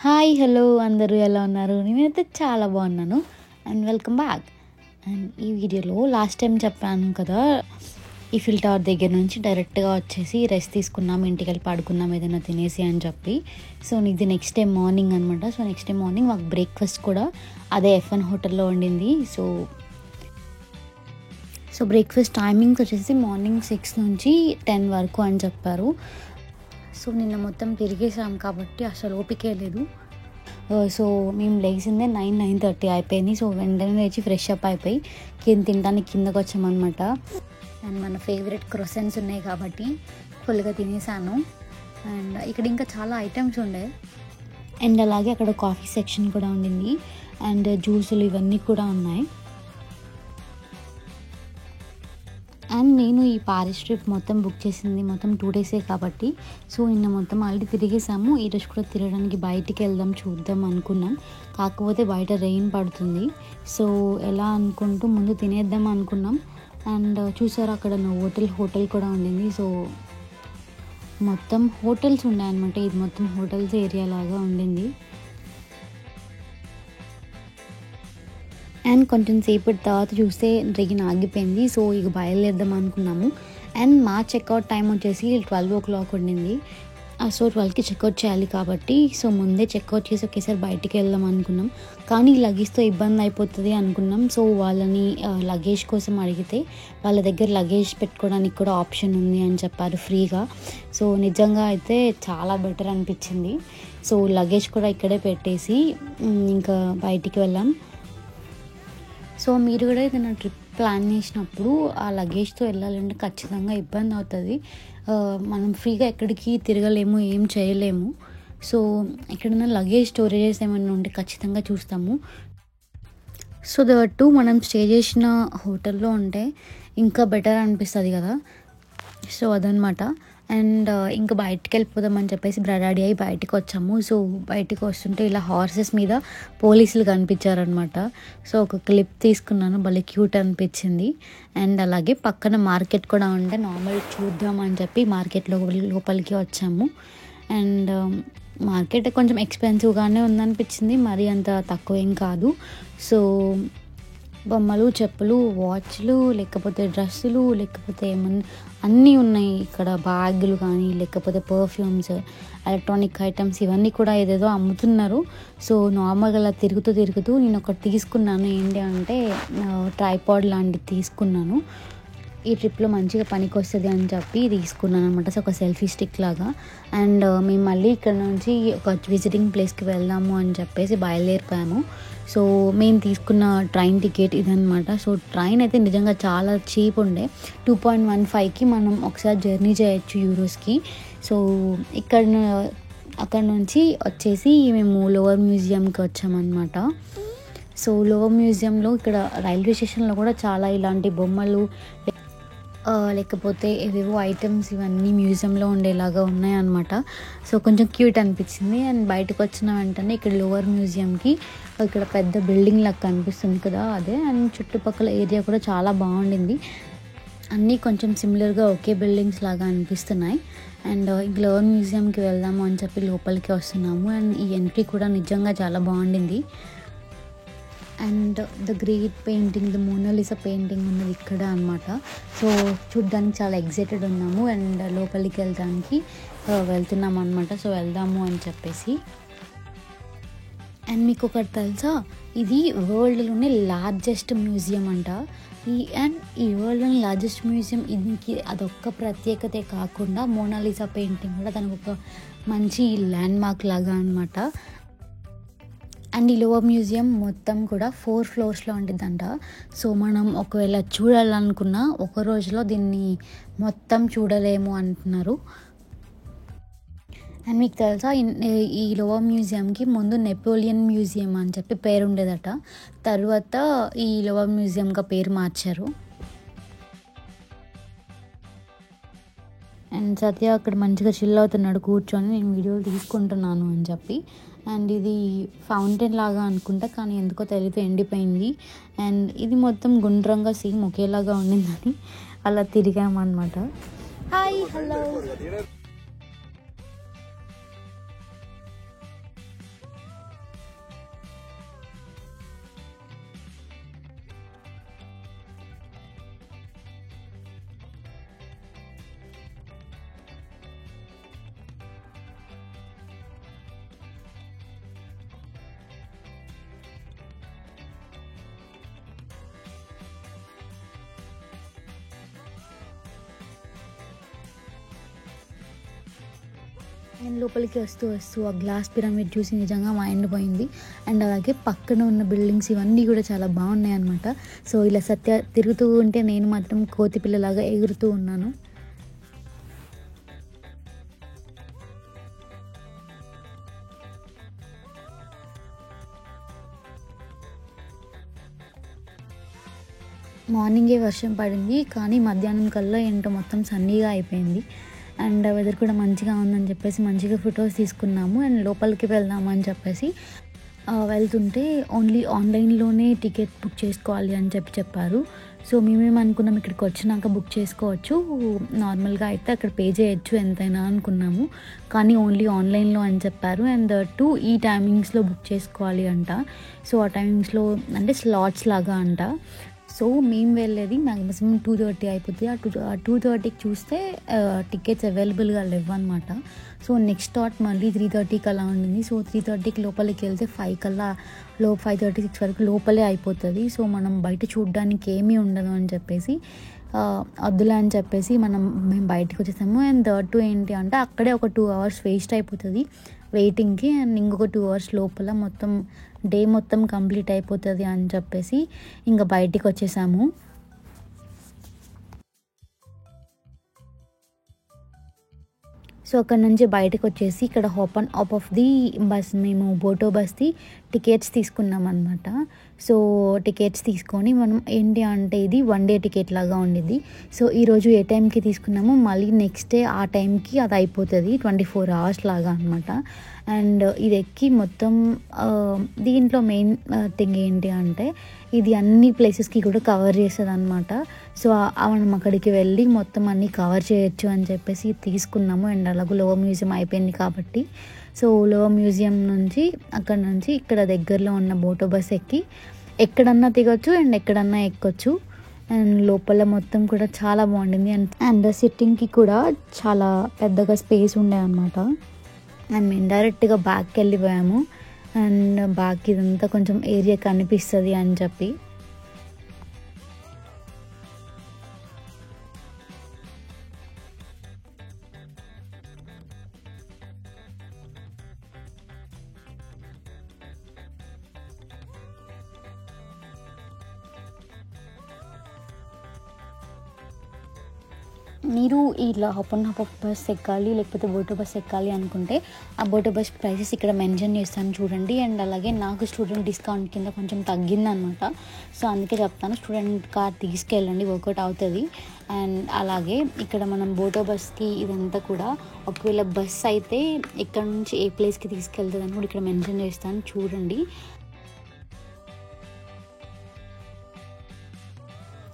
Hi hello అందరూ ఎలా ఉన్నారు? నేనైతే చాలా బాగున్నాను అండ్ వెల్కమ్ బ్యాక్. అండ్ ఈ వీడియోలో లాస్ట్ టైం చెప్పాను కదా, ఈఫిల్ టవర్ దగ్గర నుంచి డైరెక్ట్గా వచ్చేసి రెస్ట్ తీసుకున్నాం, ఇంటికి వెళ్ళి పడుకున్నాం ఏదైనా తినేసి అని చెప్పి. సో ఇది నెక్స్ట్ డే మార్నింగ్ అనమాట. సో నెక్స్ట్ డే మార్నింగ్ మాకు బ్రేక్ఫాస్ట్ కూడా అదే F1 హోటల్లో వండింది. సో బ్రేక్ఫాస్ట్ టైమింగ్స్ వచ్చేసి మార్నింగ్ 6 నుంచి 10 వరకు అని చెప్పారు. సో నిన్న మొత్తం తిరిగేసాం కాబట్టి అసలు ఓపికే లేదు. సో మేము లేచిందే 9:30 అయిపోయింది. సో వెంటనే లేచి ఫ్రెష్ అప్ అయిపోయి తినడానికి కిందకు వచ్చామన్నమాట. అండ్ మన ఫేవరెట్ క్రొసెంట్స్ ఉన్నాయి కాబట్టి ఫుల్గా తినేసాను. అండ్ ఇక్కడ ఇంకా చాలా ఐటమ్స్ ఉండే. అండ్ అలాగే అక్కడ కాఫీ సెక్షన్ కూడా ఉండింది అండ్ జ్యూసులు ఇవన్నీ కూడా ఉన్నాయి. అండ్ నేను ఈ పారిస్ ట్రిప్ మొత్తం బుక్ చేసింది మొత్తం 2 డేసే కాబట్టి సో నిన్న మొత్తం ఆల్రెడీ తిరిగేసాము. ఈరోజు కూడా తిరగడానికి బయటికి వెళ్దాం చూద్దాం అనుకున్నాం. కాకపోతే బయట రెయిన్ పడుతుంది. సో ఎలా అనుకుంటూ ముందు తినేద్దాం అనుకున్నాం. అండ్ చూసారు అక్కడ హోటల్ కూడా ఉండింది. సో మొత్తం హోటల్స్ ఉన్నాయన్నమాట. ఇది మొత్తం హోటల్స్ ఏరియా లాగా ఉండింది. అండ్ కొంచెం సేపటి తర్వాత చూస్తే రెయిన్ ఆగిపోయింది. సో ఇక బయలుదేరదాం అనుకున్నాము. అండ్ మా చెక్అవుట్ టైం వచ్చేసి 12 o'clock ఉండింది. సో 12కి చెక్అవుట్ చేయాలి కాబట్టి సో ముందే చెక్అవుట్ చేసి ఒకేసారి బయటికి వెళ్దాం అనుకున్నాం. కానీ లగేజ్తో ఇబ్బంది అయిపోతుంది అనుకున్నాం. సో వాళ్ళని లగేజ్ కోసం అడిగితే వాళ్ళ దగ్గర లగేజ్ పెట్టుకోవడానికి కూడా ఆప్షన్ ఉంది అని చెప్పారు ఫ్రీగా. సో నిజంగా అయితే చాలా బెటర్ అనిపించింది. సో లగేజ్ కూడా ఇక్కడే పెట్టేసి ఇంకా బయటికి వెళ్ళాం. సో మీరు కూడా ఏదైనా ట్రిప్ ప్లాన్ చేసినప్పుడు ఆ లగేజ్తో వెళ్ళాలంటే ఖచ్చితంగా ఇబ్బంది అవుతుంది. మనం ఫ్రీగా ఎక్కడికి తిరగలేము, ఏం చేయలేము. సో ఎక్కడైనా లగేజ్ స్టోరేజెస్ ఏమైనా ఉంటే ఖచ్చితంగా చూస్తాము. సో దట్టు మనం స్టే చేసిన హోటల్లో ఉంటే ఇంకా బెటర్ అనిపిస్తుంది కదా. సో అదనమాట. అండ్ ఇంకా బయటికి వెళ్ళిపోదామని చెప్పేసి రెడీ అయ్యి బయటికి వచ్చాము. సో బయటికి వస్తుంటే ఇలా హార్సెస్ మీద పోలీసులు కనిపించారనమాట. సో ఒక క్లిప్ తీసుకున్నాను, భలే క్యూట్ అనిపించింది. అండ్ అలాగే పక్కన మార్కెట్ కూడా ఉంటే నార్మల్ చూద్దామని చెప్పి లోపలికి వచ్చాము. అండ్ మార్కెట్ కొంచెం ఎక్స్పెన్సివ్గానే ఉందనిపించింది, మరీ అంత తక్కువ ఏం కాదు. సో బొమ్మలు, చెప్పులు, వాచ్లు, లేకపోతే డ్రెస్సులు, లేకపోతే ఏమన్నా అన్నీ ఉన్నాయి ఇక్కడ. బ్యాగులు కానీ లేకపోతే పర్ఫ్యూమ్స్, ఎలక్ట్రానిక్ ఐటమ్స్ ఇవన్నీ కూడా ఏదేదో అమ్ముతున్నారు. సో నార్మల్గా అలా తిరుగుతూ నేను ఒకటి తీసుకున్నాను. ఏంటి అంటే ట్రైపాడ్ లాంటిది తీసుకున్నాను. ఈ ట్రిప్లో మంచిగా పనికి వస్తుంది అని చెప్పి తీసుకున్నాను అనమాట. సో ఒక సెల్ఫీ స్టిక్ లాగా. అండ్ మేము మళ్ళీ ఇక్కడ నుంచి ఒక విజిటింగ్ ప్లేస్కి వెళ్దాము అని చెప్పేసి బయలుదేరిపోయాము. సో మేము తీసుకున్న ట్రైన్ టికెట్ ఇదనమాట. సో ట్రైన్ అయితే నిజంగా చాలా చీప్ ఉండే. 2.15కి మనం ఒకసారి జర్నీ చేయొచ్చు యూరోస్కి. సో అక్కడ నుంచి వచ్చేసి మేము లోవర్ మ్యూజియంకి వచ్చామన్నమాట. సో లోవర్ మ్యూజియంలో ఇక్కడ రైల్వే స్టేషన్లో కూడా చాలా ఇలాంటి బొమ్మలు లేకపోతే ఏవేవో ఐటమ్స్ ఇవన్నీ మ్యూజియంలో ఉండేలాగా ఉన్నాయన్నమాట. సో కొంచెం క్యూట్ అనిపించింది. అండ్ బయటకు వచ్చిన వెంటనే ఇక్కడ లోవర్ మ్యూజియంకి ఇక్కడ పెద్ద బిల్డింగ్ లాగా కనిపిస్తుంది కదా, అదే. అండ్ చుట్టుపక్కల ఏరియా కూడా చాలా బాగుండింది. అన్నీ కొంచెం సిమిలర్గా ఒకే బిల్డింగ్స్ లాగా అనిపిస్తున్నాయి. అండ్ ఈ లోవర్ మ్యూజియంకి వెళ్దాము అని చెప్పి లోపలికి వస్తున్నాము. అండ్ ఈ ఎంట్రీ కూడా నిజంగా చాలా బాగుండింది. And the great painting, the Mona Lisa painting ఉన్నది ఇక్కడ అనమాట. సో చూడ్డానికి చాలా ఎగ్జైటెడ్ ఉన్నాము. అండ్ లోపలికి వెళ్ళడానికి వెళ్తున్నాము అనమాట. సో వెళ్దాము అని చెప్పేసి. అండ్ మీకు ఒకటి తెలుసా, ఇది వరల్డ్లోనే లార్జెస్ట్ మ్యూజియం అంట. ఈ వరల్డ్లోని లార్జెస్ట్ మ్యూజియం దీనికి అదొక్క ప్రత్యేకతే కాకుండా మోనాలిసా పెయింటింగ్ కూడా దానికి ఒక మంచి ల్యాండ్ మార్క్ లాగా అనమాట. అండ్ ఈ లోవర్ మ్యూజియం మొత్తం కూడా 4 floors ఉంటుందంట. సో మనం ఒకవేళ చూడాలనుకున్నా ఒక రోజులో దీన్ని మొత్తం చూడలేము అంటున్నారు. అండ్ మీకు తెలుసా, ఈ లోవర్ మ్యూజియంకి ముందు నెపోలియన్ మ్యూజియం అని చెప్పి పేరు ఉండేదట. తర్వాత ఈ లోవర్ మ్యూజియంగా పేరు మార్చారు. అండ్ సత్య అక్కడ మంచిగా చిల్ అవుతున్నాడు కూర్చొని, నేను వీడియోలు తీసుకుంటున్నాను అని చెప్పి. అండ్ ఇది ఫౌంటైన్ లాగా అనుకుంటా, కానీ ఎందుకో తెలియదు ఎండిపోయింది. అండ్ ఇది మొత్తం గుండ్రంగా సేమ్ ఒకేలాగా ఉండిందని అలా తిరిగామన్నమాట. Hi hello. అండ్ లోపలికి వస్తూ వస్తూ ఆ గ్లాస్ పిరమిడ్ చూసి నిజంగా మైండ్ పోయింది. అండ్ అలాగే పక్కన ఉన్న బిల్డింగ్స్ ఇవన్నీ కూడా చాలా బాగున్నాయి అనమాట. సో ఇలా తిరుగుతూ ఉంటే నేను మాత్రం కోతి పిల్లలాగా ఎగురుతూ ఉన్నాను. మార్నింగే వర్షం పడింది, కానీ మధ్యాహ్నం కల్లా ఏంటో మొత్తం సన్నీగా అయిపోయింది. అండ్ వెదర్ కూడా మంచిగా ఉందని చెప్పేసి మంచిగా ఫొటోస్ తీసుకున్నాము. అండ్ లోపలికి వెళ్దాము అని చెప్పేసి వెళ్తుంటే ఓన్లీ ఆన్లైన్లోనే టికెట్ బుక్ చేసుకోవాలి అని చెప్పారు. సో మేమేమనుకున్నాం, ఇక్కడికి వచ్చినాక బుక్ చేసుకోవచ్చు, నార్మల్గా అయితే అక్కడ పే చేయొచ్చు ఎంతైనా అనుకున్నాము. కానీ ఓన్లీ ఆన్లైన్లో అని చెప్పారు. అండ్ ఈ టైమింగ్స్లో బుక్ చేసుకోవాలి అంట. సో ఆ టైమింగ్స్లో అంటే స్లాట్స్ లాగా అంట. సో మేము వెళ్ళేది మ్యాక్సిమం 2:30 అయిపోతుంది. ఆ 2:30కి చూస్తే టికెట్స్ అవైలబుల్గా లేవు అనమాట. సో నెక్స్ట్ స్టార్ట్ మళ్ళీ 3:30కి అలా ఉండింది. సో 3:30కి లోపలికి వెళ్తే 5 కల్లా 5:36 వరకు లోపలే అయిపోతుంది. సో మనం బయట చూడడానికి ఏమీ ఉండదు అని చెప్పేసి వద్దులే అని చెప్పేసి మేము బయటకు వచ్చేసాము. అండ్ ఏంటి అంటే అక్కడే ఒక 2 hours వేస్ట్ అయిపోతుంది వెయిటింగ్కి. అండ్ ఇంకొక 2 hours లోపల మొత్తం డే మొత్తం కంప్లీట్ అయిపోతుంది అని చెప్పేసి ఇంకా బయటికి వచ్చేసాము. సో అక్కడ నుంచి బయటకు వచ్చేసి ఇక్కడ హాప్ ఆఫ్ ది బస్ మేము బోటో బస్ది టికెట్స్ తీసుకున్నాం అనమాట. సో టికెట్స్ తీసుకొని మనం ఏంటి అంటే ఇది 1 day టికెట్ లాగా ఉండిద్ది. సో ఈరోజు ఏ టైంకి తీసుకున్నామో మళ్ళీ నెక్స్ట్ డే ఆ టైంకి అది అయిపోతుంది, 24 hours లాగా అనమాట. అండ్ ఇది ఎక్కి మొత్తం దీంట్లో మెయిన్ థింగ్ ఏంటి అంటే ఇది అన్ని ప్లేసెస్కి కూడా కవర్ చేస్తుంది అనమాట. సో మనం అక్కడికి వెళ్ళి మొత్తం అన్నీ కవర్ చేయొచ్చు అని చెప్పేసి తీసుకున్నాము. అండ్ అలాగే లోవర్ మ్యూజియం అయిపోయింది కాబట్టి సో లోవర్ మ్యూజియం నుంచి అక్కడ నుంచి ఇక్కడ దగ్గరలో ఉన్న బోటో బస్ ఎక్కి ఎక్కడన్నా దిగొచ్చు అండ్ ఎక్కడన్నా ఎక్కొచ్చు. అండ్ లోపల మొత్తం కూడా చాలా బాగుండింది. అండ్ సిట్టింగ్కి కూడా చాలా పెద్దగా స్పేస్ ఉండే అనమాట. అండ్ మేము డైరెక్ట్గా బ్యాక్కి వెళ్ళిపోయాము. అండ్ బ్యాక్ ఇదంతా కొంచెం ఏరియా కనిపిస్తుంది అని చెప్పి మీరు ఇలా హాప్ ఆఫ్ బస్ ఎక్కాలి లేకపోతే బోటో బస్ ఎక్కాలి అనుకుంటే ఆ బోటో బస్ ప్రైసెస్ ఇక్కడ మెన్షన్ చేస్తాను చూడండి. అండ్ అలాగే నాకు స్టూడెంట్ డిస్కౌంట్ కింద కొంచెం తగ్గిందనమాట. సో అందుకే చెప్తాను, స్టూడెంట్ కార్డ్ తీసుకెళ్ళండి, వర్కౌట్ అవుతుంది. అండ్ అలాగే ఇక్కడ మనం బోటో బస్కి ఇదంతా కూడా ఒకవేళ బస్ అయితే ఇక్కడ నుంచి ఏ ప్లేస్కి తీసుకెళ్తుంది అని కూడా ఇక్కడ మెన్షన్ చేస్తాను చూడండి.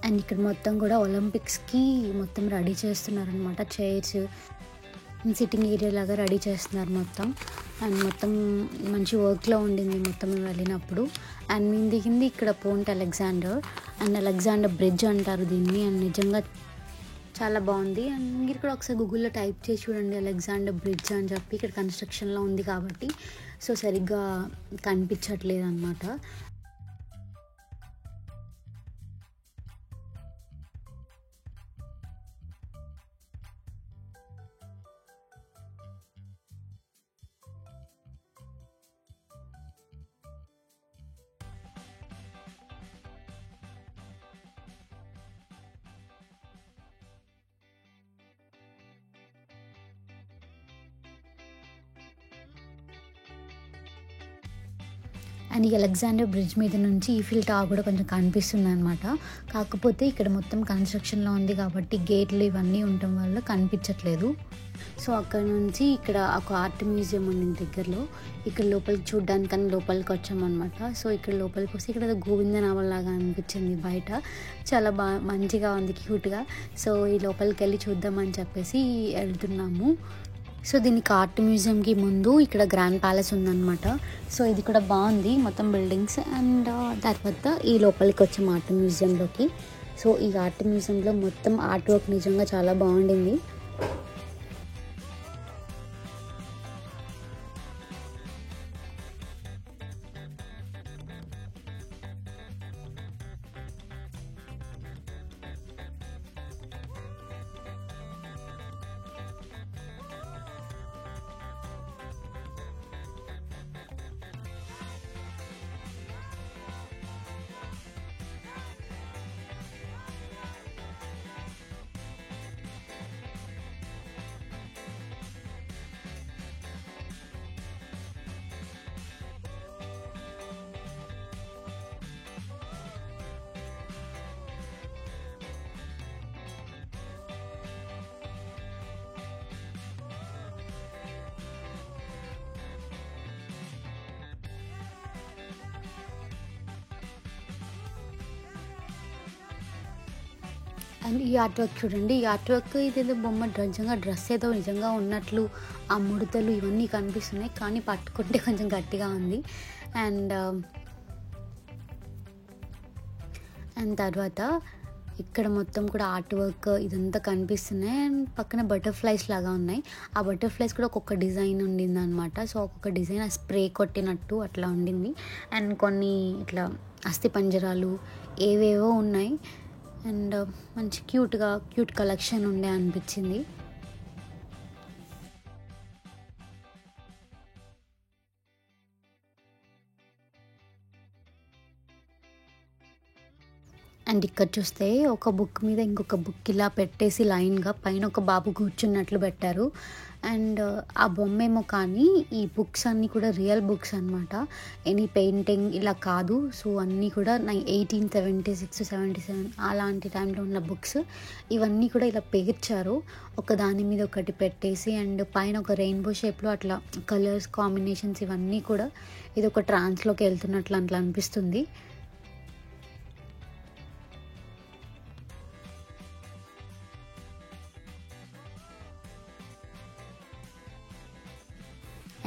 అండ్ ఇక్కడ మొత్తం కూడా ఒలింపిక్స్కి మొత్తం రెడీ చేస్తున్నారనమాట. చైర్స్, సిట్టింగ్ ఏరియా లాగా రెడీ చేస్తున్నారు మొత్తం. అండ్ మొత్తం మంచి వర్క్లో ఉండింది మొత్తం మేము వెళ్ళినప్పుడు. అండ్ మేము దిగింది ఇక్కడ port Alexander and Alexander bridge అంటారు దీన్ని. అండ్ నిజంగా చాలా బాగుంది. అండ్ మీరు కూడా ఒకసారి గూగుల్లో టైప్ చేసి చూడండి అలెగ్జాండర్ బ్రిడ్జ్ అని చెప్పి. ఇక్కడ కన్స్ట్రక్షన్లో ఉంది కాబట్టి సో సరిగ్గా కనిపించట్లేదు అనమాట. అండ్ ఈ అలెగ్జాండర్ బ్రిడ్జ్ మీద నుంచి ఈఫిల్ టవర్ కూడా కొంచెం కనిపిస్తుంది అనమాట. కాకపోతే ఇక్కడ మొత్తం కన్స్ట్రక్షన్లో ఉంది కాబట్టి గేట్లు ఇవన్నీ ఉండటం వల్ల కనిపించట్లేదు. సో అక్కడ నుంచి ఇక్కడ ఒక ఆర్ట్ మ్యూజియం ఉంది దగ్గరలో, ఇక్కడ లోపలికి చూడడానికని లోపలికి వచ్చామన్నమాట. సో ఇక్కడ లోపలికి వస్తే ఇక్కడ గోవింద నావల్లాగా అనిపించింది బయట, చాలా మంచిగా ఉంది, క్యూట్గా. సో ఈ లోపలికి వెళ్ళి చూద్దామని చెప్పేసి వెళ్తున్నాము. సో దీనికి ఆర్ట్ మ్యూజియంకి ముందు ఇక్కడ గ్రాండ్ ప్యాలెస్ ఉందన్నమాట. సో ఇది కూడా బాగుంది మొత్తం బిల్డింగ్స్. అండ్ తర్వాత ఈ లోపలికి వచ్చాము ఆర్ట్ మ్యూజియంలోకి. సో ఈ ఆర్ట్ మ్యూజియంలో మొత్తం ఆర్ట్ వర్క్ నిజంగా చాలా బాగుండింది. అండ్ ఈ ఆర్ట్ వర్క్ చూడండి. ఈ ఆర్ట్ వర్క్ ఇదేదో బొమ్మ డ్రెస్ ఏదో నిజంగా ఉన్నట్లు ఆ ముడతలు ఇవన్నీ కనిపిస్తున్నాయి, కానీ పట్టుకుంటే కొంచెం గట్టిగా ఉంది. అండ్ తర్వాత ఇక్కడ మొత్తం కూడా ఆర్ట్ వర్క్ ఇదంతా కనిపిస్తున్నాయి. అండ్ పక్కన బటర్ఫ్లైస్ లాగా ఉన్నాయి. ఆ బటర్ఫ్లైస్ కూడా ఒక్కొక్క డిజైన్ ఉండింది అనమాట. సో ఒక్కొక్క డిజైన్ ఆ స్ప్రే కొట్టినట్టు అట్లా ఉండింది. అండ్ కొన్ని ఇట్లా అస్థి పంజరాలు ఏవేవో ఉన్నాయి. అండ్ మంచి క్యూట్ కలెక్షన్ ఉండే అనిపించింది. అండ్ ఇక్కడ చూస్తే ఒక బుక్ మీద ఇంకొక బుక్ ఇలా పెట్టేసి లైన్గా పైన ఒక బాబు కూర్చున్నట్లు పెట్టారు. అండ్ ఆ బొమ్మేమో కానీ ఈ బుక్స్ అన్నీ కూడా రియల్ బుక్స్ అనమాట. ఎనీ పెయింటింగ్ ఇలా కాదు. సో అన్నీ కూడా 1876, 77 అలాంటి టైంలో ఉన్న బుక్స్ ఇవన్నీ కూడా ఇలా పేర్చారు ఒక దాని మీద ఒకటి పెట్టేసి. అండ్ పైన ఒక రెయిన్బో షేప్లో అట్లా కలర్స్ కాంబినేషన్స్ ఇవన్నీ కూడా ఇది ఒక ట్రాన్స్లోకి వెళ్తున్నట్లు అట్లా అనిపిస్తుంది.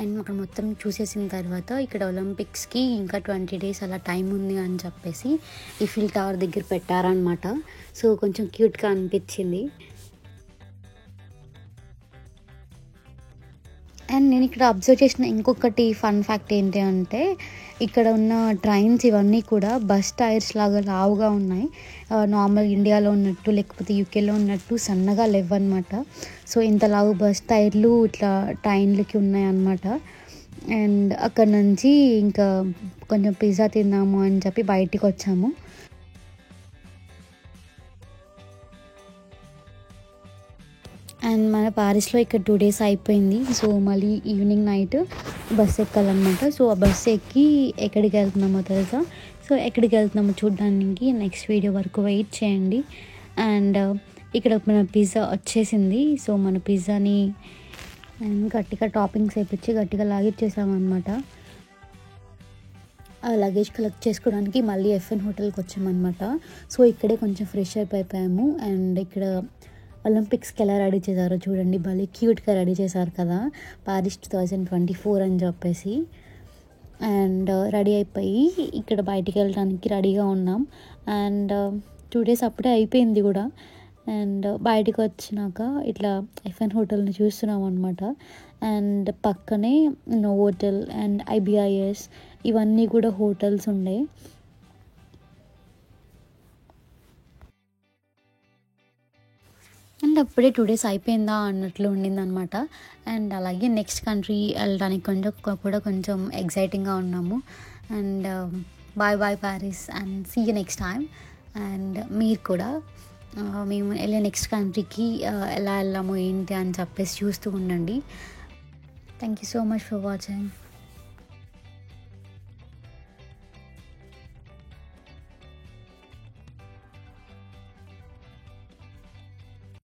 అండ్ అక్కడ మొత్తం చూసేసిన తర్వాత ఇక్కడ ఒలింపిక్స్కి ఇంకా 20 days అలా టైం ఉంది అని చెప్పేసి ఈఫిల్ టవర్ దగ్గర పెట్టారనమాట. సో కొంచెం క్యూట్గా అనిపించింది. అండ్ నేను ఇక్కడ అబ్జర్వ్ చేసిన ఇంకొకటి ఫన్ ఫ్యాక్ట్ ఏంటి అంటే ఇక్కడ ఉన్న ట్రైన్స్ ఇవన్నీ కూడా బస్ టైర్స్ లాగా లావుగా ఉన్నాయి. నార్మల్ ఇండియాలో ఉన్నట్టు లేకపోతే యూకేలో ఉన్నట్టు సన్నగా లేవన్నమాట. సో ఇంత లావు బస్ టైర్లు ఇట్లా ట్రైన్లకి ఉన్నాయన్నమాట. అండ్ అక్కడ నుంచి ఇంకా కొంచెం పిజ్జా తిందాము అని చెప్పి బయటికి వచ్చాము. అండ్ మన ప్యారిస్లో ఇక్కడ 2 days అయిపోయింది. సో మళ్ళీ ఈవినింగ్ నైట్ బస్ ఎక్కాలన్నమాట. సో ఆ బస్ ఎక్కి ఎక్కడికి వెళ్తున్నామో తెలుసా? సో ఎక్కడికి వెళ్తున్నామో చూడడానికి నెక్స్ట్ వీడియో వరకు వెయిట్ చేయండి. అండ్ ఇక్కడ మన పిజ్జా వచ్చేసింది. సో మన పిజ్జాని గట్టిగా టాపింగ్స్ వేయించి గట్టిగా లాగిచ్చేసామన్నమాట. ఆ లగేజ్ కలెక్ట్ చేసుకోవడానికి మళ్ళీ FN హోటల్కి వచ్చామన్నమాట. సో ఇక్కడే కొంచెం ఫ్రెష్ అయిపోయాము. అండ్ ఇక్కడ ఒలింపిక్స్కి ఎలా రెడీ చేశారో చూడండి, భలే క్యూట్గా రెడీ చేశారు కదా, పారిస్ 2024 అని చెప్పేసి. అండ్ రెడీ అయిపోయి ఇక్కడ బయటికి వెళ్ళడానికి రెడీగా ఉన్నాం. అండ్ 2 days అప్పుడే అయిపోయింది కూడా. అండ్ బయటికి వచ్చినాక ఇట్లా FN హోటల్ని చూస్తున్నాం అనమాట. అండ్ పక్కనే నోవోటెల్ అండ్ IBIS ఇవన్నీ కూడా హోటల్స్ ఉండే. అండ్ అప్పుడే 2 days అయిపోయిందా అన్నట్లు ఉండిందనమాట. అండ్ అలాగే నెక్స్ట్ కంట్రీ వెళ్ళడానికి కొంచెం ఎగ్జైటింగ్గా ఉన్నాము. And bye Paris and see you next time. And మీరు కూడా మేము వెళ్ళే నెక్స్ట్ కంట్రీకి ఎలా వెళ్ళాము ఏంటి అని చెప్పేసి చూస్తూ ఉండండి. Thank you so much for watching.